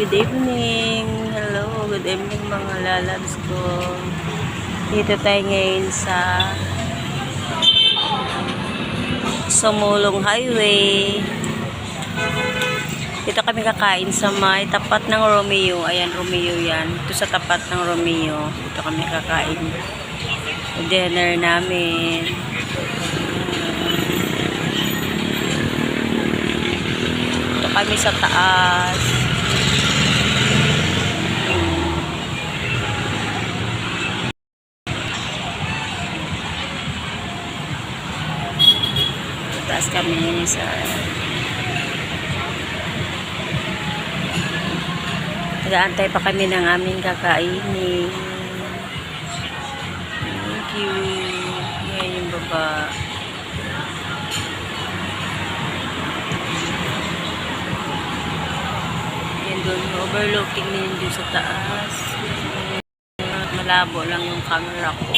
Good evening. Hello, good evening mga lalabs ko. Dito tayo ngayon sa Sumulong Highway. Dito kami kakain sa may tapat ng Romeo. Ayan, Romeo yan. Ito sa tapat ng Romeo. Dito kami kakain. Dinner namin. Dito kami sa taas. Taas kami sa nag-aantay pa kami ng aming kakainin. Thank you. Yan yung baba. Yan doon, overlooking na yun doon sa taas. Malabo lang yung camera ko.